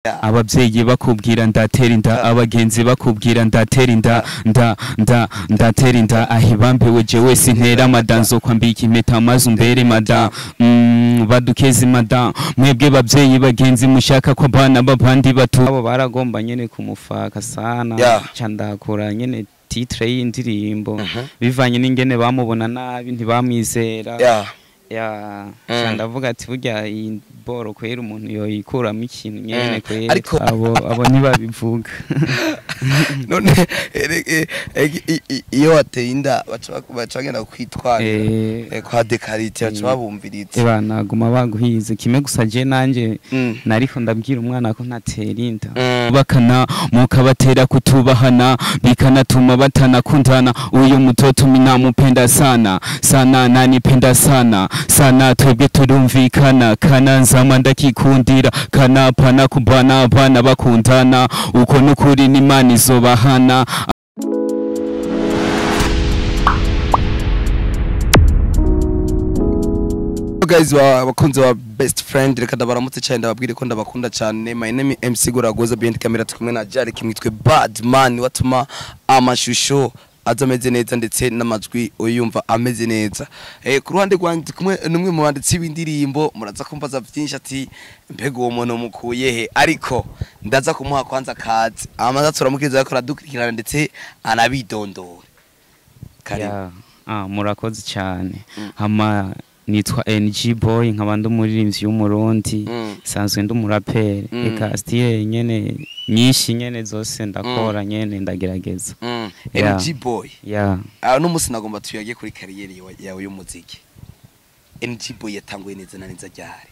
ababyeyi bakubwira ndatera inda abagenzi bakubwira ndatera inda ndatera inda ahibambewe jewe sintera madanzo kwambika impeta maze umbere mada badukeze mada mwebwe babyeyi bagenzi mushaka ko bana babandi batu abo baragomba nyene kumufaka sana candakora nyene titre y'indirimbo bivanye n'ingene bamubona nabi ntibamwizera ndavuga ati burya iyi boro kwera umuntu yoyikuramo ikintu nyene kwera abo ntibabivuga none iyo wateye inda bacagenda kwitwara kwa dekarite baca babumviriza naguma baguhize kimwe gusa je nanje nariko ndabwira umwana ko ntatera inda bakana mukabatera kutubahana bikanatuma batanakundana uyu mutoto minamupenda sana nanipenda sana twebwe turumvikana kana nzama ndakikundira kana pana kubana abana bakundana uko nukuri n'Imana izobahana. Guys bakunze wa best friend reka ndabaramutse cyane ndababwire ko ndabakunda cyane. My name is MC Goragoza behind camera tukumwe na Jari kimwitwe Badman watuma amashusho azameze neza ndetse n'amajwi uyumva ameze neza. Ku ruhande rwandi kumwe numwe mu banditsi b'indirimbo muraza kumbaza byinshi ati mbega uwo muntu mukuye he, ariko ndaza kumuha kwanza kazi amaza turamukiriza yakora dukurikirana ndetse anabidondora kare. Murakoze cyane hama nitwa NG Boy nkabandi umuririmbyi w'umurundi sanzwe ndumuraperi eka style nyene nyinshi nyene zose ndakora nyene ndagerageza. NG Boy no musi nagomba tuyage kuri kariyeri yawe y'umuziki. NG Boy yatanguye neza na neza ryari?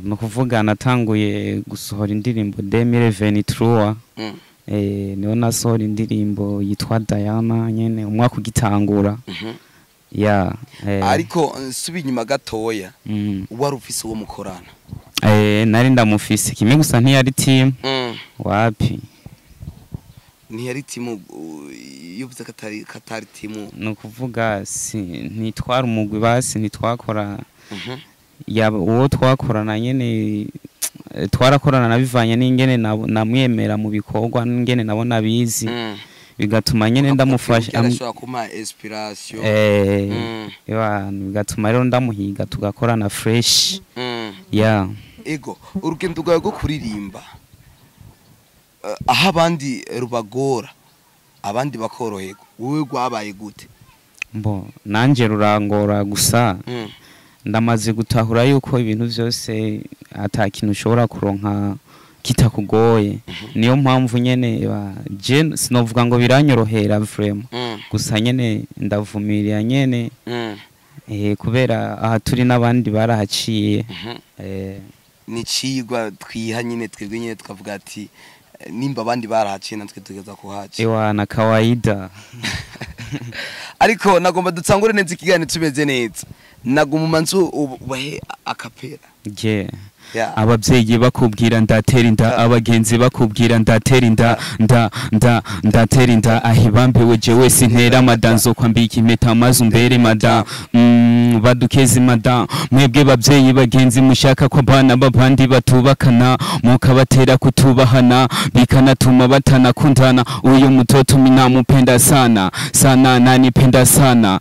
No kuvuga natanguye gusohora indirimbo 2023 niho nasohora indirimbo yitwa Diana nyene umwaka ugitangura. Ariko nsubi nyuma gatoya wari ufise uwo mukorana? Nari ndamufise kimwe gusa ntiyari team. Wapi ntiyari team yuvuze katari team no kuvuga ntitwara umugwi basi ntitwakora uwo twakorana nyene twarakorana nabivanye n'ingene namwemera mu bikorwa n'ingene nabona bizi bigatuma nyene ndamufasha arashobora kuma inspiration bigatuma rero ndamuhiga tugakorana fresh. Ego urugendo rwawe rwo kuririmba aho abandi rubagora abandi bakorohego wowe rwabaye gute? Nanje rurangora gusa ndamaze gutahura yuko ibintu byose atakintu ushobora kuronka kitakugoye niyo mpamvu nyene je sinovuga ngo biranyorohera vraiment gusa nyene ndavumiriya nyene kubera aha turi nabandi barahaciye ni cigwa twiha nyene twebwe nyene tukavuga ati nimba abandi barahaciye natwe tugeza kuhaca na kawaida. Ariko nagomba dutsangure neza ikigane tubeze neza naguma nzu ubahe akapera ababyeyi bakubwira ndatera inda abagenzi bakubwira ndatera inda ndatera inda ahibambewe jewe sintera madanzo kwambika impeta maze umbere mada badukeze mada mwebwe babyeyi bagenzi mushaka ko bana babandi batubakana mukabatera kutubahana bikanatuma batanakundana uyu mutoto minamupenda sana nanipenda sana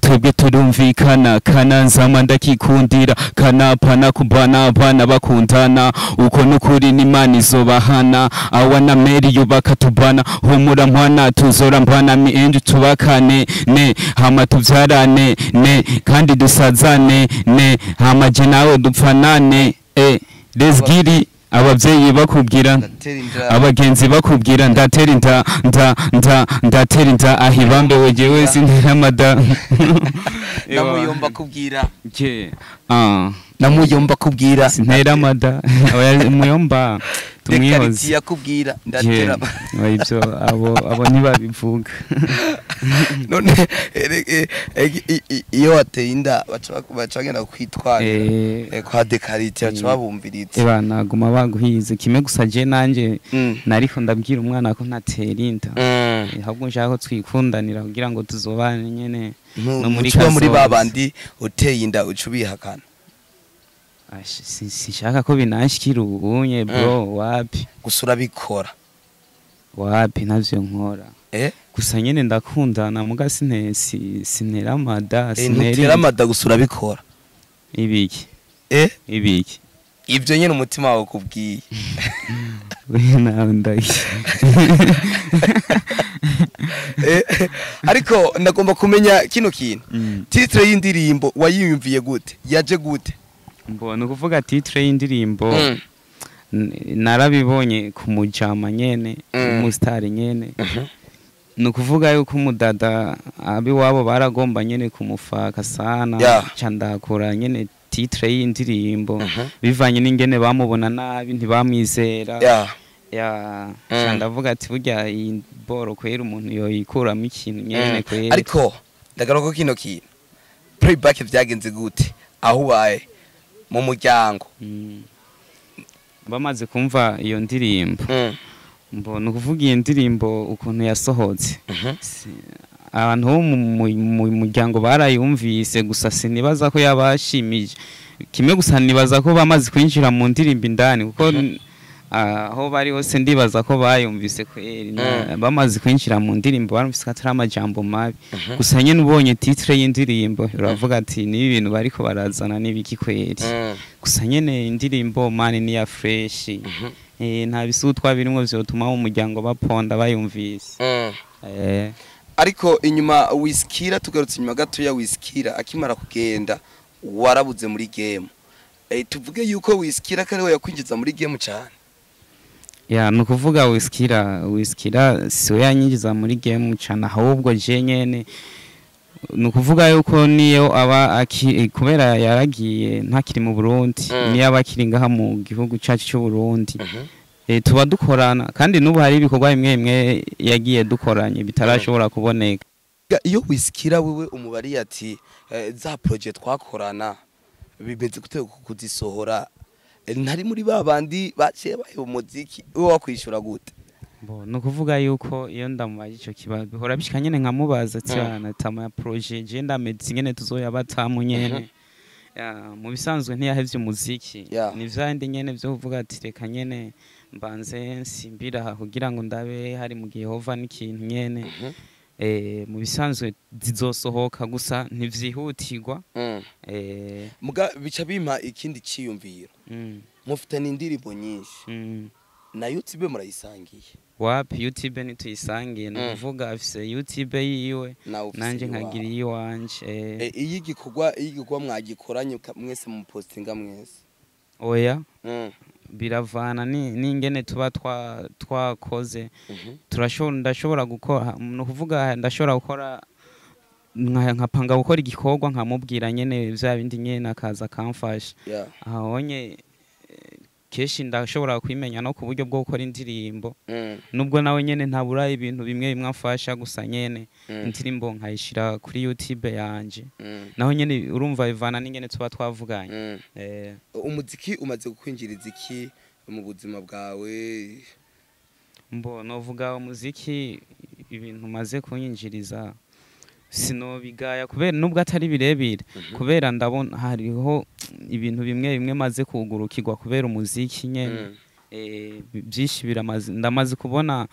twebwe turumvikana kana nzama ndakikundira kana pana kubana abana bakundana uko nukuri n'Imana izobahana. Awana meri yubakatubana humura mwana tuzora mbana miendu tubakane hama tuvyarane kandi dusazane hama je nawe dupfanane desgiri ababyeyi bakubwira abagenzi bakubwira ndatera inda ahibambewe jewe sintera mada namuyomba kubwira namuyomba kubwira sintera mada muyomba tumwihoze yakubwira ndatera ibyo abo ntibabivuga. None iyo wateye inda bacagenda kwitwara kwa dekarite baca babumviriza naguma baguhize kimwe gusa je nanje nariko ndabwira umwana ko ntatera inda ahubwo nshaka ko twikundanira kugira ngo tuzobane nyene no muri babandi uteye inda ucubihakana. Sinshaka ko binashikira ubunye bro wapi gusura bikora wapi navyo nkora gusa nyene ndakundana muga sinera amada sinera amada gusura bikora ibiki ibiki ivyo nyene umutima wawe kubwiye ariko ndagomba kumenya kino kintu titre y'indirimbo wayiyumviye gute yaje gute mbona kuvuga titre y'indirimbo narabibonye ku mujama nyene umustar nyene nukuvuga yuko umudada abiwabo baragomba nyene kumufaka sana candakora nyene titre y'indirimbo bivanye n'ingene bamubona nabi ntibamwizera ndavuga ati burya iyi boro kwera umuntu yoyikuramo ikintu nyene kwera ariko ndagaruka kino kintu playback vyagenze gute aho ubaye mu muryango bamaze kumva iyo ndirimbo mbona ukuvuga iyo ndirimbo ukuntu yasohotse abantu bo mu muryango barayumvise gusa sinibaza ko yabashimije kimwe gusa nibaza ko bamaze kwinjira mu ndirimbo indani kuko aho bari hose ndibaza ko bayumvise kweri bamaze kwinjira mu ndirimbo barumvise atari amajambo mabi gusa nyene ubonye titre y'indirimbo uravuga ati ni ibintu bariko barazana nibiki kweri gusa nyene indirimbo mani ni ya fresh nta bisutwa birimwo vyotuma mu muryango baponda bayumvise ariko inyuma Wizkid tugarutse inyuma gato ya Wizkid akimara kugenda warabuze muri game tuvuge yuko Wizkid akariwe yakwinjiza muri game cyane nukuvuga Wizkid siwe yanyinjiza muri game cyane ahubwo je nyene nukuvuga yuko niyo aba kubera yaragiye ntakiri mu Burundi niyo abakiri ngaha mu gihugu cyacu cy'u Burundi tuba dukorana kandi n'ubu hari ibikorwa bimwe yagiye dukoranye bitarashobora kuboneka iyo Wizkid wewe umubari ati za project twakorana bimeze gute kuzisohora ntari muri babandi baciye bahe umuziki uwo wakwishura gute nukuvuga yuko iyo ndamubaje ico kibazo bihora bishika nyene nkamubaza cyane tama ya project je ndameze nyene tuzoyabatamu nyene mu bisanzwe ntiyahevye umuziki ni vyandi nyene byo kuvuga ati reka nyene mbanze nsimbira kugira ngo ndabe hari mu gihe hova n'ikintu nyene mu bisanzwe zizosohoka gusa ntivyihutirwa muga bica bimpa ikindi ciyumviro mufite n'indirimbo nyinshi na YouTube murayisangiye wapi YouTube nituyisangiye nukuvuga afise YouTube yiwe nanje nkagira iwanje iyigikorwa mwagikoranye mwese mu postinga mwese oya biravana n'ingene tuba twakoze ndashobora gukora nukuvuga ndashobora gukora nkapanga gukora igikorwa nkamubwira nyene vya bindi nyene akaza kamfasha ahonye keshi ndashobora kwimenya no ku buryo bwo gukora indirimbo nubwo nawe nyene ntabura ibintu bimwe bimwafasha gusa nyene indirimbo nkayishira kuri YouTube yanje naho nyene urumva bivana n'ingene tuba twavuganye umuziki umaze gukwinjiriza iki mu buzima bwawe novuga umuziki ibintu maze kunyinjiriza sinobigaya kubera nubwo atari birebire kubera ndabona hariho ibintu bimwe maze kugurukirwa kubera umuziki nyene byinshi ndamaze kubona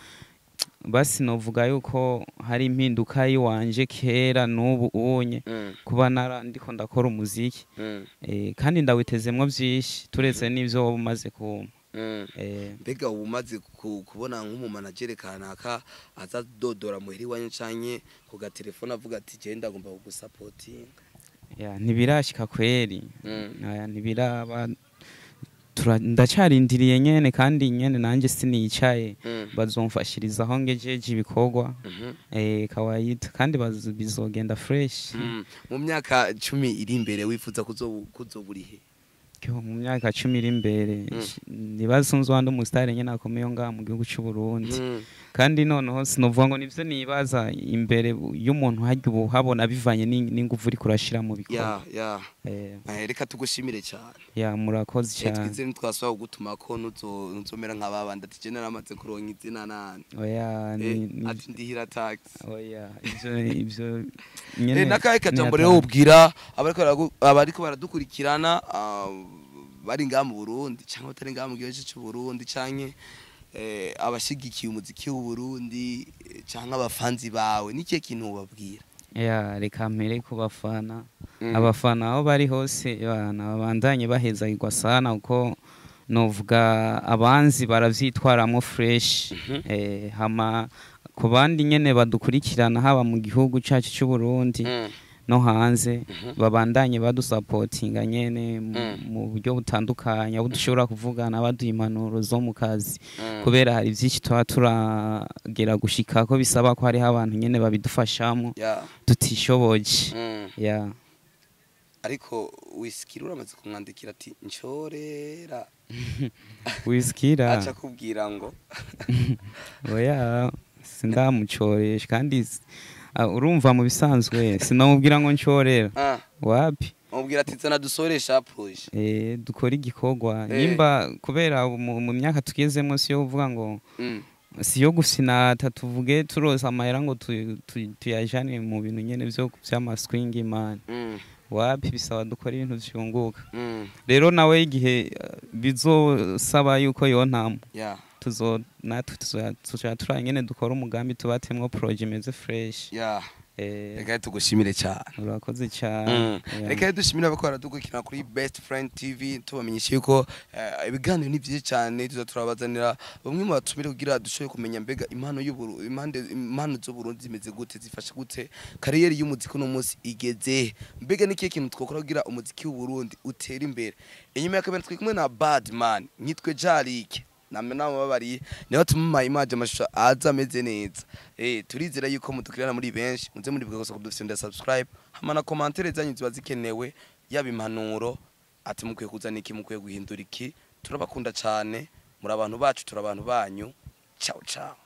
basi novuga yuko hari impinduka yiwanje kera n'ubu unye kuba ndiko ndakora umuziki kandi ndawitezemwo byinshi turetse n'ivyo umaze kumpa mbega umaze kubona nk'umumanagere kanaka azadodora muhiri wanyu canke ku gatelefone avuga ati je ndagomba kugusapotinga ntibirashika kweri ntibiraba ndacarindiriye nyene kandi nyene nanje sinicaye bazomfashiriza aho ngejeje ibikorwa kawaida kandi bizogenda fresh mu myaka 10 iri imbere wifuza kuzoburihe mu myaka 10 iri imbere nibasunzwe wandi umustar nyene akomeye ngaha mu gihugu cy'u Burundi kandi noneho sinovuga ngo nivyo nibaza imbere y'umuntu hajya ubuhabona bivanye n'inguvu uri kurashira mu bikorwa reka tugushimire cyane murakoze cyane twizere twasaba kugutuma ko nuzomera nk'ababandi ati je naramaze kuronka izina nane ati ndihira tax ivyo nyene nakaye kajambo rero ubwira abariko baradukurikirana bari ngaha mu Burundi cyangwa batari ngaha mu gihugu cy'u Burundi canke abashigikiye umuziki w'u Burundi canke abafanzi bawe n'ikihe kintu ubabwira? Reka mpere ku bafana abafana aho bari hose bana babandanye bahezagirwa sana uko novuga abanzi baravyitwaramo fresh hama ku bandi nyene badukurikirana haba mu gihugu cyacu cy'u Burundi no hanze babandanye badusupportinga nyene mu buryo butandukanye aho dushobora kuvugana baduha impanuro zo mu kazi kubera hari byinshi tuba turagera gushika ko bisaba ko hari abantu nyene babidufashamo tutishoboje ariko Wizkid uramaze kumwandikira ati nshorera Wizkid acha kubwira ngo oya sindamucoresha kandi urumva mu bisanzwe sinamubwira ngo nshorera wapi mubwira ati zana dusoresha push dukora igikorwa nimba kubera mu myaka tugezemo siyo uvuga ngo siyo gusinata tuvuge turoza amahera ngo tuyajane mu bintu nyene byo by'amaswing man wapi bisaba dukora ibintu vyunguka rero nawe igihe bizosaba yuko yontamo tuzotura nyene dukora umugambi tubatemwo projet meze fresh reka tugushimire cyane urakoze cyane reka dushimire abakora dugukina kuri Best Friend TV tubamenyesha yuko ibiganiro ni byinshi cyane turabazanira bamwe mu batumire kugira dushoboye kumenya mbega impano y'uburu impano zo Burundi zimeze gute zifasha gute kariyeri y'umuziki no munsi igeze mbega n'ikihe kintu twokora kugira umuziki w'u Burundi utera imbere inyuma ya kabiri twikumwe na Badman nyitwe Jarike namwe babari niho tumuma image amashusho aza ameze neza turizera yuko mutukirana muri benshi muze muri bwose kudufite subscribe hama na commentaire zanyu ziba zikenewe yaba impanuro ati mukwiye kuzana iki mukwiye guhindura iki turabakunda cyane muri abantu bacu turabantu banyu ciao ciao